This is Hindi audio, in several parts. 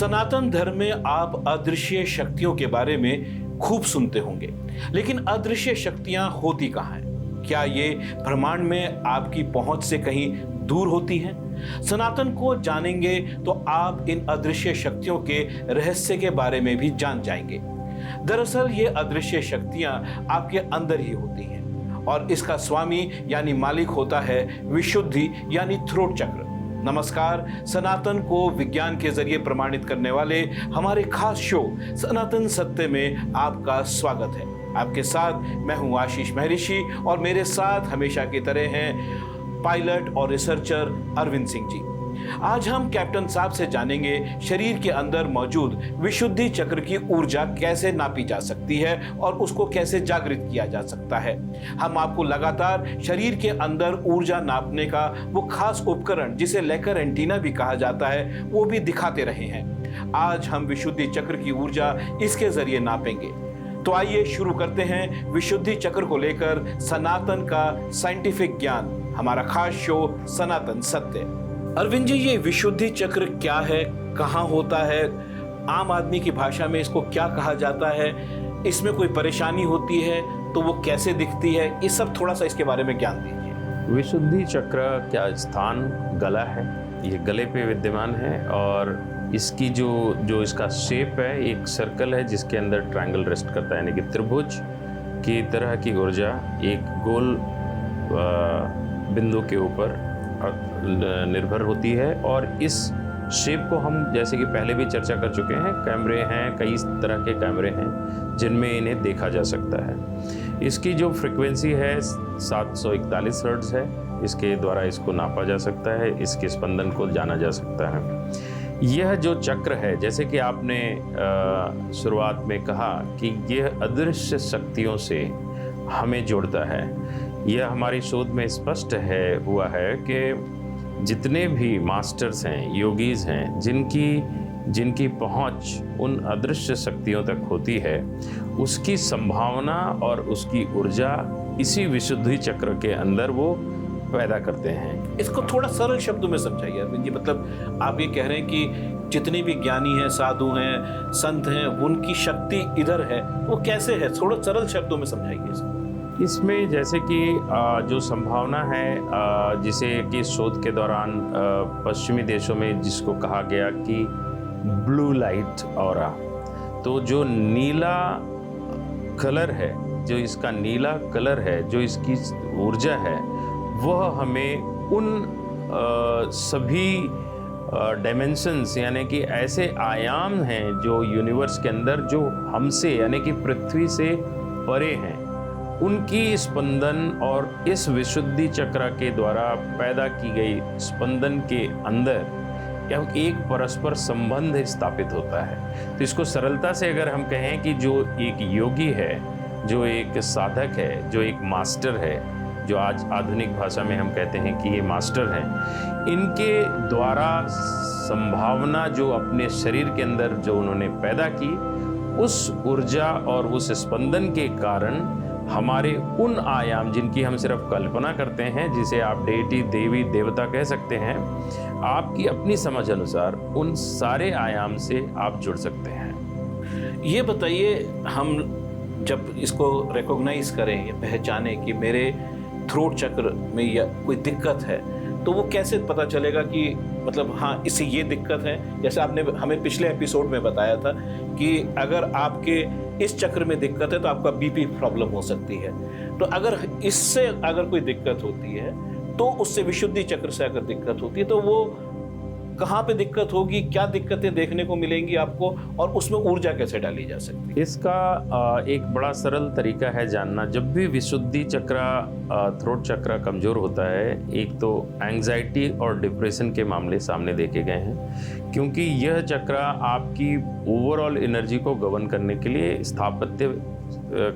सनातन धर्म में आप अदृश्य शक्तियों के बारे में खूब सुनते होंगे, लेकिन अदृश्य शक्तियां होती कहाँ हैं? क्या ये ब्रह्मांड में आपकी पहुंच से कहीं दूर होती हैं? सनातन को जानेंगे तो आप इन अदृश्य शक्तियों के रहस्य के बारे में भी जान जाएंगे। दरअसल ये अदृश्य शक्तियां आपके अंदर ही होती हैं और इसका स्वामी यानी मालिक होता है विशुद्धि यानी थ्रोट चक्र। नमस्कार, सनातन को विज्ञान के जरिए प्रमाणित करने वाले हमारे खास शो सनातन सत्य में आपका स्वागत है। आपके साथ मैं हूं आशीष महर्षि और मेरे साथ हमेशा की तरह हैं पायलट और रिसर्चर अरविंद सिंह जी। आज हम कैप्टन साहब से जानेंगे शरीर के अंदर मौजूद विशुद्धि चक्र की ऊर्जा कैसे नापी जा सकती है और उसको कैसे जागृत किया जा सकता है। हम आपको लगातार शरीर के अंदर ऊर्जा नापने का वो खास उपकरण जिसे लेकर एंटीना भी कहा जाता है वो भी दिखाते रहे हैं। आज हम विशुद्धि चक्र की ऊर्जा इसके जरिए नापेंगे। तो आइए शुरू करते हैं विशुद्धि चक्र को लेकर सनातन का साइंटिफिक ज्ञान, हमारा खास शो सनातन सत्य। अरविंद जी, ये विशुद्धि चक्र क्या है, कहाँ होता है, आम आदमी की भाषा में इसको क्या कहा जाता है, इसमें कोई परेशानी होती है तो वो कैसे दिखती है, ये सब थोड़ा सा इसके बारे में ज्ञान दीजिए। विशुद्धि चक्र का स्थान गला है, ये गले पे विद्यमान है और इसकी जो इसका शेप है एक सर्कल है जिसके अंदर ट्रायंगल रेस्ट करता है, यानी कि त्रिभुज की तरह की ऊर्जा एक गोल बिंदु के ऊपर निर्भर होती है। और इस शेप को हम जैसे कि पहले भी चर्चा कर चुके हैं, कैमरे हैं, कई तरह के कैमरे हैं जिनमें इन्हें देखा जा सकता है। इसकी जो फ्रिक्वेंसी है 741 हर्ट्ज है, इसके द्वारा इसको नापा जा सकता है, इसके स्पंदन को जाना जा सकता है। यह जो चक्र है, जैसे कि आपने शुरुआत में कहा कि यह अदृश्य शक्तियों से हमें जोड़ता है। यह हमारी शोध में स्पष्ट हुआ है कि जितने भी मास्टर्स हैं, योगीज हैं, जिनकी पहुंच उन अदृश्य शक्तियों तक होती है, उसकी संभावना और उसकी ऊर्जा इसी विशुद्धि चक्र के अंदर वो पैदा करते हैं। इसको थोड़ा सरल शब्दों में समझाइए अरविंद जी। मतलब आप ये कह रहे हैं कि जितने भी ज्ञानी हैं, साधु हैं, संत हैं, उनकी शक्ति इधर है, वो कैसे है, थोड़ा सरल शब्दों में समझाइए इसको। इसमें जैसे कि जो संभावना है, जिसे कि शोध के दौरान पश्चिमी देशों में जिसको कहा गया कि ब्लू लाइट ऑरा, तो जो नीला कलर है, जो इसका नीला कलर है, जो इसकी ऊर्जा है, वह हमें उन सभी डायमेंशंस यानी कि ऐसे आयाम हैं जो यूनिवर्स के अंदर जो हमसे यानी कि पृथ्वी से परे हैं, उनकी स्पंदन और इस विशुद्धि चक्र के द्वारा पैदा की गई स्पंदन के अंदर एक परस्पर संबंध स्थापित होता है। तो इसको सरलता से अगर हम कहें कि जो एक योगी है, जो एक साधक है, जो एक मास्टर है, जो आज आधुनिक भाषा में हम कहते हैं कि ये मास्टर हैं, इनके द्वारा संभावना जो अपने शरीर के अंदर जो उन्होंने पैदा की, उस ऊर्जा और उस स्पंदन के कारण हमारे उन आयाम जिनकी हम सिर्फ कल्पना करते हैं, जिसे आप डेटी, देवी, देवता कह सकते हैं, आपकी अपनी समझ अनुसार उन सारे आयाम से आप जुड़ सकते हैं। ये बताइए, हम जब इसको रिकॉग्नाइज करें या पहचाने कि मेरे थ्रोट चक्र में या कोई दिक्कत है, तो वो कैसे पता चलेगा कि मतलब हाँ इससे ये दिक्कत है? जैसे आपने हमें पिछले एपिसोड में बताया था कि अगर आपके इस चक्र में दिक्कत है तो आपका बीपी प्रॉब्लम हो सकती है। तो अगर इससे अगर कोई दिक्कत होती है तो उससे विशुद्धि चक्र से अगर दिक्कत होती है तो वो कहाँ पे दिक्कत होगी, क्या दिक्कतें देखने को मिलेंगी आपको, और उसमें ऊर्जा कैसे डाली जा सकती है? इसका एक बड़ा सरल तरीका है जानना। जब भी विशुद्धि चक्र, थ्रोट चक्र कमज़ोर होता है, एक तो एंग्जाइटी और डिप्रेशन के मामले सामने देखे गए हैं, क्योंकि यह चक्र आपकी ओवरऑल एनर्जी को गवर्न करने के लिए, स्थापत्य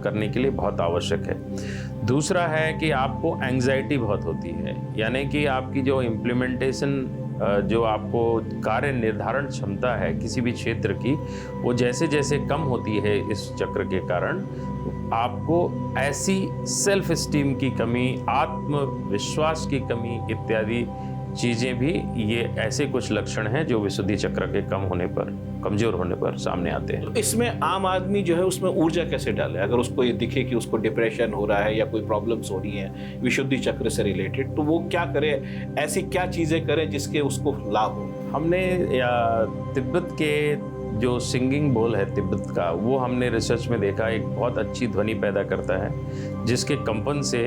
करने के लिए बहुत आवश्यक है। दूसरा है कि आपको एंग्जाइटी बहुत होती है, यानी कि आपकी जो इम्प्लीमेंटेशन, जो आपको कार्य निर्धारण क्षमता है किसी भी क्षेत्र की, वो जैसे जैसे कम होती है इस चक्र के कारण, आपको ऐसी सेल्फ एस्टीम की कमी, आत्मविश्वास की कमी इत्यादि चीज़ें भी, ये ऐसे कुछ लक्षण हैं जो विशुद्धि चक्र के कम होने पर कमजोर होने पर सामने आते हैं। तो इसमें आम आदमी जो है उसमें ऊर्जा कैसे डाले? अगर उसको ये दिखे कि उसको डिप्रेशन हो रहा है या कोई प्रॉब्लम्स हो रही हैं विशुद्धि चक्र से रिलेटेड, तो वो क्या करे? ऐसी क्या चीजें करें जिसके उसको लाभ हो? हमने तिब्बत के जो सिंगिंग बोल है तिब्बत का, वो हमने रिसर्च में देखा एक बहुत अच्छी ध्वनि पैदा करता है जिसके कंपन से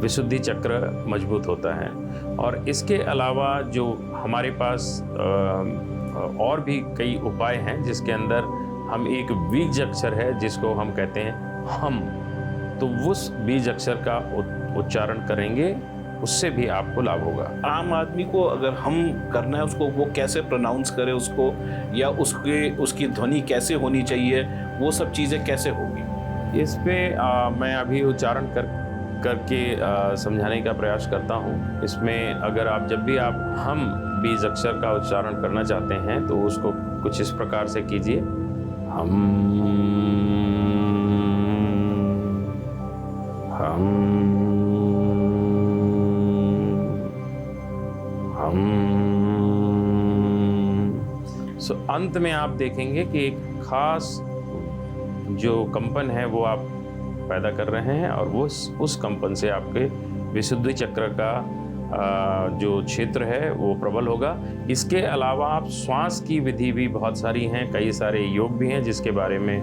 विशुद्धि चक्र मजबूत होता है। और इसके अलावा जो हमारे पास और भी कई उपाय हैं जिसके अंदर हम एक बीज अक्षर है जिसको हम कहते हैं हम, तो उस बीज अक्षर का उच्चारण करेंगे, उससे भी आपको लाभ होगा। आम आदमी को अगर हम करना है उसको वो कैसे प्रोनाउंस करे उसको, या उसकी ध्वनि कैसे होनी चाहिए, वो सब चीज़ें कैसे होगी? इस पे मैं अभी उच्चारण करके समझाने का प्रयास करता हूँ। इसमें अगर आप जब भी आप हम बीज अक्षर का उच्चारण करना चाहते हैं तो उसको कुछ इस प्रकार से कीजिए, हम अंत में आप देखेंगे कि एक खास जो कंपन है वो आप पैदा कर रहे हैं और वो उस कंपन से आपके विशुद्धि चक्र का जो क्षेत्र है वो प्रबल होगा। इसके अलावा आप श्वास की विधि भी बहुत सारी हैं, कई सारे योग भी हैं जिसके बारे में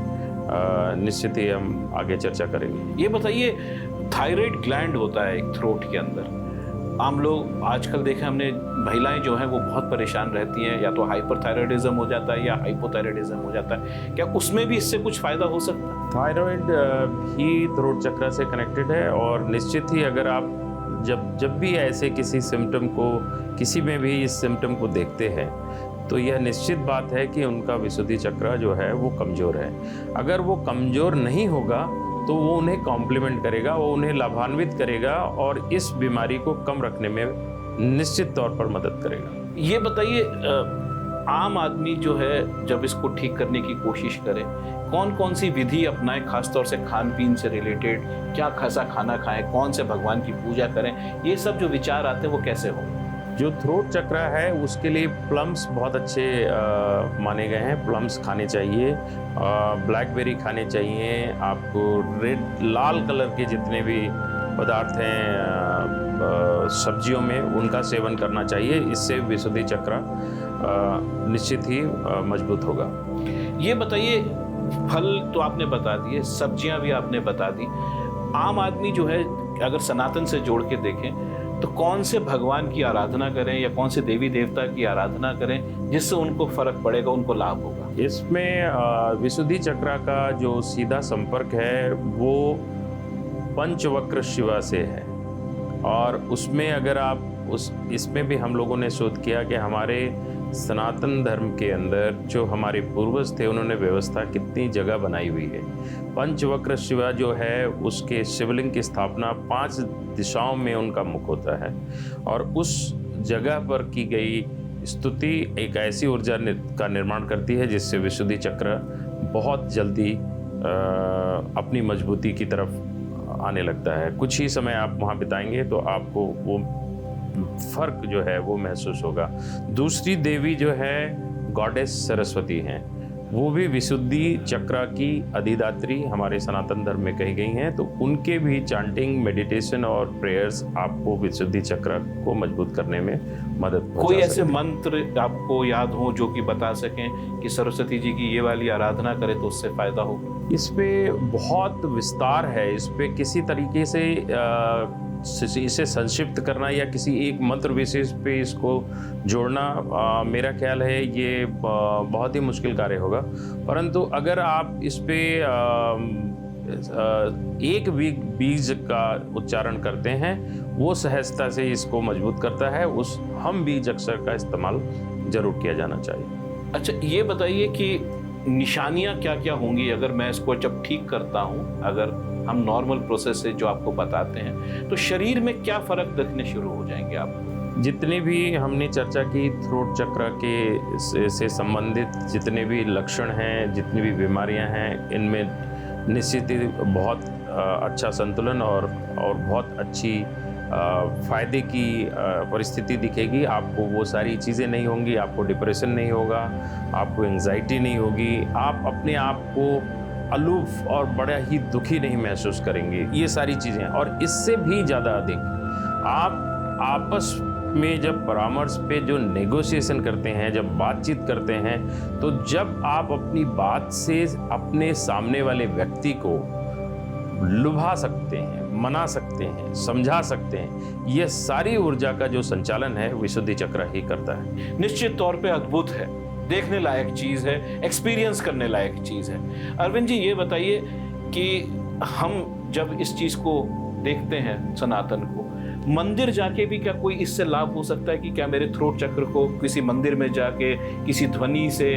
निश्चित ही हम आगे चर्चा करेंगे। ये बताइए, थायराइड ग्लैंड होता है एक थ्रोट के अंदर, आम लोग आजकल देखे हमने महिलाएं जो हैं वो बहुत परेशान रहती हैं, या तो हाइपरथायराइडिज्म हो जाता है या हाइपोथायराइडिज्म हो जाता है, क्या उसमें भी इससे कुछ फायदा हो सकता है? थायराइड भी थ्रोट चक्र से कनेक्टेड है और निश्चित ही अगर आप जब भी ऐसे किसी सिम्टम को, किसी में भी इस सिम्टम को देखते हैं तो यह निश्चित बात है कि उनका विशुद्धि चक्र जो है वो कमज़ोर है। अगर वो कमज़ोर नहीं होगा तो वो उन्हें कॉम्प्लीमेंट करेगा, वो उन्हें लाभान्वित करेगा और इस बीमारी को कम रखने में निश्चित तौर पर मदद करेगा। ये बताइए, आम आदमी जो है जब इसको ठीक करने की कोशिश करे, कौन कौन सी विधि अपनाएं, खासतौर से खान पीन से रिलेटेड, क्या खासा खाना खाएं, कौन से भगवान की पूजा करें, ये सब जो विचार आते हैं वो कैसे हो? जो थ्रोट चक्र है उसके लिए प्लम्स बहुत अच्छे माने गए हैं। प्लम्स खाने चाहिए, ब्लैकबेरी खाने चाहिए, आपको लाल कलर के जितने भी पदार्थ हैं सब्जियों में उनका सेवन करना चाहिए। इससे विशुद्धि चक्र निश्चित ही मजबूत होगा। ये बताइए, फल तो आपने बता दिए, सब्जियां भी आपने बता दी, आम आदमी जो है अगर सनातन से जोड़ के देखें तो कौन से भगवान की आराधना करें या कौन से देवी देवता की आराधना करें जिससे उनको फर्क पड़ेगा, उनको लाभ होगा? इसमें विशुद्धि चक्र का जो सीधा संपर्क है वो पंचवक्र शिवा से है और उसमें अगर आप इसमें भी हम लोगों ने शोध किया कि हमारे सनातन धर्म के अंदर जो हमारे पूर्वज थे उन्होंने व्यवस्था कितनी जगह बनाई हुई है। पंचवक्र शिवा जो है उसके शिवलिंग की स्थापना 5 दिशाओं में उनका मुख होता है और उस जगह पर की गई स्तुति एक ऐसी ऊर्जा का निर्माण करती है जिससे विशुद्धि चक्र बहुत जल्दी अपनी मजबूती की तरफ आने लगता है। कुछ ही समय आप वहाँ बिताएंगे तो आपको वो फर्क जो है वो महसूस होगा। दूसरी देवी जो है गॉडेस सरस्वती हैं, वो भी विशुद्धि चक्र की अधिदात्री हमारे सनातन धर्म में कही गई हैं, तो उनके भी चांटिंग, मेडिटेशन और प्रेयर्स आपको विशुद्धि चक्र को मजबूत करने में मदद कोई ऐसे मंत्र आपको याद हो जो कि बता सकें कि सरस्वती जी की ये वाली आराधना करें तो उससे फायदा होगा? इस पे बहुत विस्तार है, इस पे किसी तरीके से इसे संक्षिप्त करना या किसी एक मंत्र विशेष पे इसको जोड़ना मेरा ख्याल है ये बहुत ही मुश्किल कार्य होगा। परंतु अगर आप इस पे एक बीज का उच्चारण करते हैं वो सहजता से इसको मजबूत करता है, उस हम बीज अक्षर का इस्तेमाल जरूर किया जाना चाहिए। अच्छा, ये बताइए कि निशानियां क्या क्या होंगी अगर मैं इसको जब ठीक करता हूं, अगर हम नॉर्मल प्रोसेस से जो आपको बताते हैं तो शरीर में क्या फर्क दिखने शुरू हो जाएंगे आपको? जितने भी हमने चर्चा की थ्रोट चक्र के से संबंधित जितने भी लक्षण हैं, जितनी भी बीमारियां हैं, इनमें निश्चित ही बहुत अच्छा संतुलन और बहुत अच्छी फ़ायदे की परिस्थिति दिखेगी। आपको वो सारी चीज़ें नहीं होंगी, आपको डिप्रेशन नहीं होगा, आपको एंग्जाइटी नहीं होगी, आप अपने आप को अलूफ और बड़ा ही दुखी नहीं महसूस करेंगे। ये सारी चीज़ें, और इससे भी ज़्यादा अधिक आप आपस में जब परामर्श पे जो नेगोशिएशन करते हैं, जब बातचीत करते हैं, तो जब आप अपनी बात से अपने सामने वाले व्यक्ति को लुभा सकते हैं, मना सकते हैं, समझा सकते हैं, यह सारी ऊर्जा का जो संचालन है विशुद्धि चक्र ही करता है। निश्चित तौर पे अद्भुत है, देखने लायक चीज है, एक्सपीरियंस करने लायक चीज है। अरविंद जी, ये बताइए कि हम जब इस चीज को देखते हैं, सनातन को, मंदिर जाके भी क्या कोई इससे लाभ हो सकता है कि क्या मेरे थ्रोट चक्र को किसी मंदिर में जाके किसी ध्वनि से,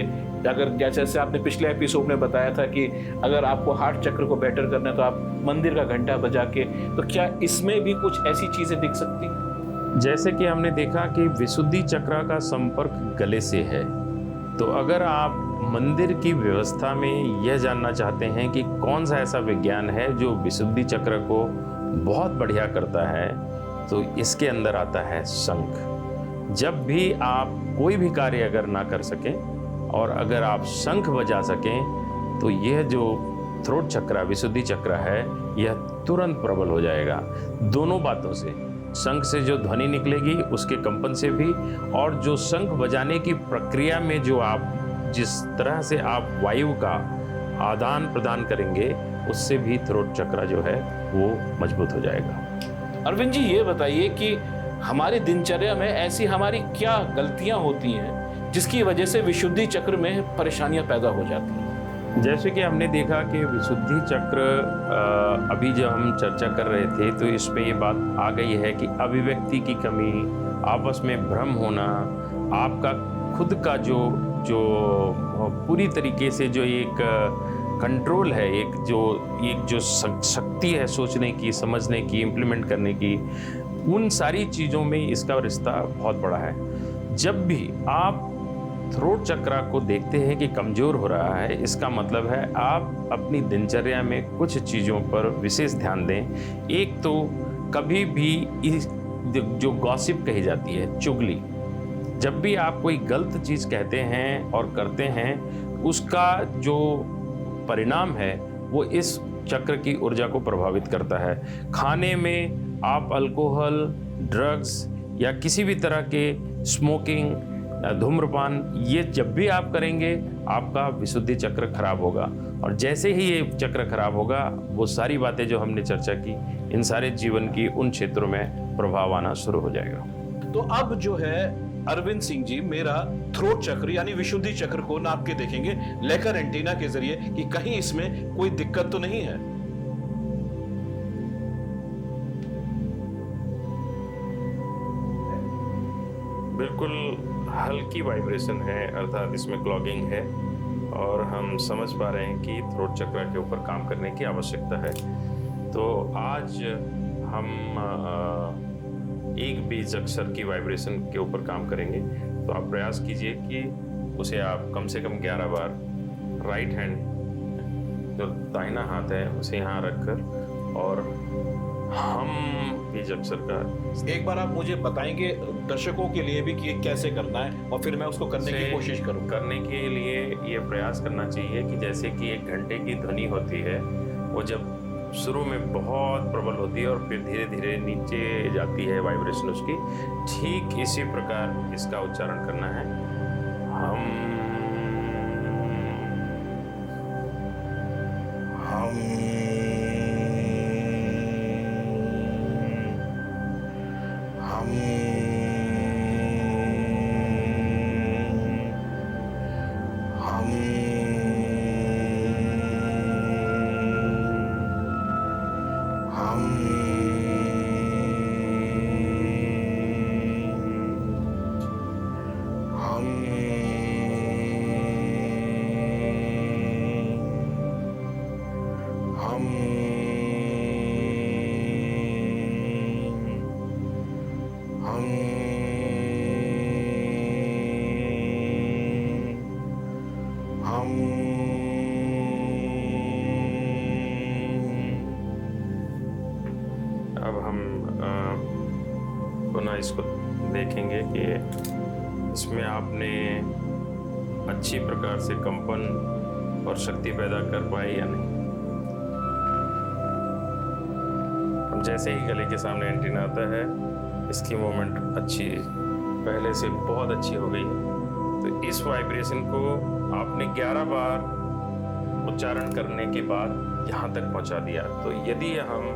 अगर जैसे आपने पिछले एपिसोड में बताया था कि अगर आपको हार्ट चक्र को बेटर करना है तो आप मंदिर का घंटा बजा के, तो क्या इसमें भी कुछ ऐसी चीजें दिख सकती हैं? जैसे कि हमने देखा कि विशुद्धि चक्र का संपर्क गले से है, तो अगर आप मंदिर की व्यवस्था में यह जानना चाहते हैं कि कौन सा ऐसा विज्ञान है जो विशुद्धि चक्र को बहुत बढ़िया करता है, तो इसके अंदर आता है शंख। जब भी आप कोई भी कार्य अगर ना कर सकें और अगर आप शंख बजा सकें, तो यह जो थ्रोट चक्र, विशुद्धि चक्र है, यह तुरंत प्रबल हो जाएगा। दोनों बातों से, शंख से जो ध्वनि निकलेगी उसके कंपन से भी, और जो शंख बजाने की प्रक्रिया में जो आप जिस तरह से आप वायु का आदान प्रदान करेंगे, उससे भी थ्रोट चक्र जो है वो मजबूत हो जाएगा। अरविंद जी, ये बताइए कि हमारे दिनचर्या में ऐसी हमारी क्या गलतियां होती हैं जिसकी वजह से विशुद्धि चक्र में परेशानियां पैदा हो जाती हैं? जैसे कि हमने देखा कि विशुद्धि चक्र, अभी जब हम चर्चा कर रहे थे तो इसमें ये बात आ गई है कि अभिव्यक्ति की कमी, आपस में भ्रम होना, आपका खुद का जो पूरी तरीके से जो एक कंट्रोल है, एक जो शक्ति है सोचने की, समझने की, इम्प्लीमेंट करने की, उन सारी चीज़ों में इसका रिश्ता बहुत बड़ा है। जब भी आप थ्रोट चक्र को देखते हैं कि कमज़ोर हो रहा है, इसका मतलब है आप अपनी दिनचर्या में कुछ चीज़ों पर विशेष ध्यान दें। एक तो कभी भी इस जो गॉसिप कही जाती है, चुगली, जब भी आप कोई गलत चीज़ कहते हैं और करते हैं, उसका जो परिणाम है वो इस चक्र की ऊर्जा को प्रभावित करता है। खाने में आप अल्कोहल, ड्रग्स या किसी भी तरह के स्मोकिंग, धूम्रपान, ये जब भी आप करेंगे आपका विशुद्धि चक्र खराब होगा, और जैसे ही ये चक्र खराब होगा, वो सारी बातें जो हमने चर्चा की, इन सारे जीवन की उन क्षेत्रों में प्रभाव आना शुरू हो जाएगा। तो अब जो है अरविंद सिंह जी मेरा थ्रोट चक्र यानी विशुद्धि चक्र को नाप के देखेंगे लेकर एंटीना के जरिए कि कहीं इसमें कोई दिक्कत तो नहीं है। बिल्कुल हल्की वाइब्रेशन है, अर्थात इसमें क्लॉगिंग है, और हम समझ पा रहे हैं कि थ्रोट चक्र के ऊपर काम करने की आवश्यकता है। तो आज हम एक बीज अक्षर की वाइब्रेशन के ऊपर काम करेंगे। तो आप प्रयास कीजिए कि उसे आप कम से कम 11 बार राइट हैंड, जो दाहिना हाथ है, उसे यहाँ रखकर, और हम बीज अक्षर का एक बार आप मुझे बताएंगे दर्शकों के लिए भी कि ये कैसे करना है, और फिर मैं उसको करने की कोशिश करूँ। करने के लिए ये प्रयास करना चाहिए कि जैसे कि एक घंटे की ध्वनि होती है, वो जब शुरू में बहुत प्रबल होती है और फिर धीरे धीरे नीचे जाती है वाइब्रेशन उसकी, ठीक इसी प्रकार इसका उच्चारण करना है। हम अब हम थोड़ा इसको देखेंगे कि इसमें आपने अच्छी प्रकार से कंपन और शक्ति पैदा कर पाए या नहीं। अब जैसे ही गले के सामने एंटीना आता है, इसकी मूवमेंट अच्छी पहले से बहुत अच्छी हो गई है। तो इस वाइब्रेशन को आपने 11 बार उच्चारण करने के बाद यहाँ तक पहुँचा दिया। तो यदि हम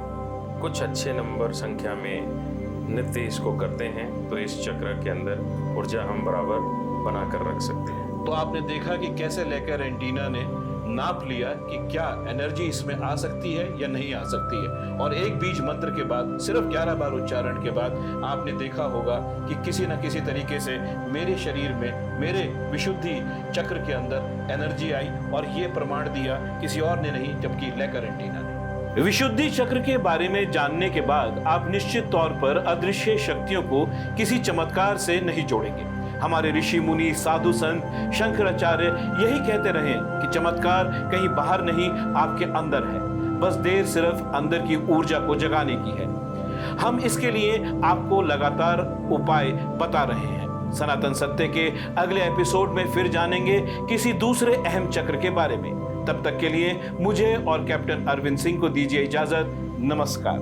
कुछ अच्छे नंबर संख्या में नृत्य इसको करते हैं तो इस चक्र के अंदर ऊर्जा हम बराबर बना कर रख सकते हैं। तो आपने देखा कि कैसे लेकर एंटीना ने नाप लिया कि क्या एनर्जी इसमें आ सकती है या नहीं आ सकती है, और एक बीज मंत्र के बाद सिर्फ 11 बार उच्चारण के बाद आपने देखा होगा कि किसी न किसी तरीके से मेरे शरीर में, मेरे विशुद्धि चक्र के अंदर एनर्जी आई, और ये प्रमाण दिया किसी और ने नहीं जबकि लेकर एंटीना ने। विशुद्धि चक्र के बारे में जानने के बाद आप निश्चित तौर पर अदृश्य शक्तियों को किसी चमत्कार से नहीं जोड़ेंगे। हमारे ऋषि मुनि, साधु संत, शंकराचार्य यही कहते रहे कि चमत्कार कहीं बाहर नहीं, आपके अंदर है, बस देर सिर्फ अंदर की ऊर्जा को जगाने की है। हम इसके लिए आपको लगातार उपाय बता रहे हैं। सनातन सत्य के अगले एपिसोड में फिर जानेंगे किसी दूसरे अहम चक्र के बारे में। तब तक के लिए मुझे और कैप्टन अरविंद सिंह को दीजिए इजाजत। नमस्कार।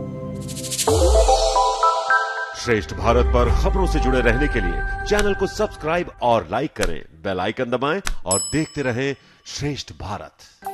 श्रेष्ठ भारत पर खबरों से जुड़े रहने के लिए चैनल को सब्सक्राइब और लाइक करें, बेल आइकन दबाएं और देखते रहें श्रेष्ठ भारत।